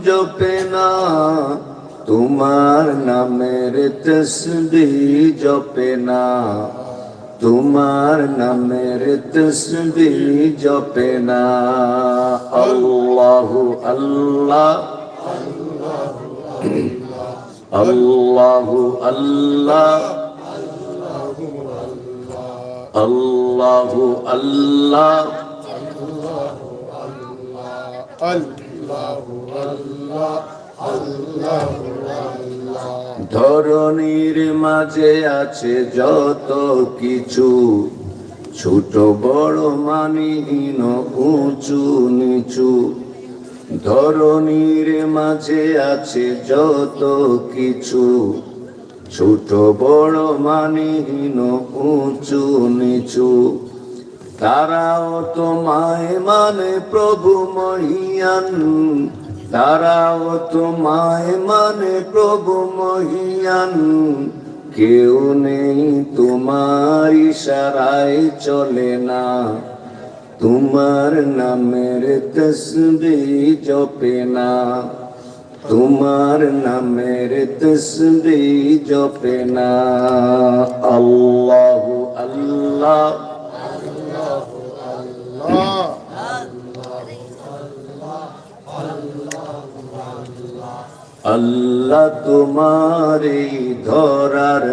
জপে না, তোমার নামের তসবিহ জপে না, তোমার নামের তসবিহ জপে না। আল্লাহু আল্লাহ, আল্লাহু আল্লাহ, আল্লাহু আল্লাহ, ধরণীর মাঝে আছে যত কিছু, ছোট বড় মানহীন উঁচু নিচু। ধরণীর মাঝে আছে যত কিছু, ছোট বড় মানহীন উঁচু নিচু। তারাও তোমায় মানে প্রভু মহিয়ান, তারাও তোমায় মানে প্রভু মহিয়ান। কেউ নেই তোমার ইশারায় চলে না, তোমার নামের তসবিহ জপে না, তোমার নামের তসবিহ জপে না। আল্লাহু আল্লাহ, আল্লাহ তোমার এই ধরার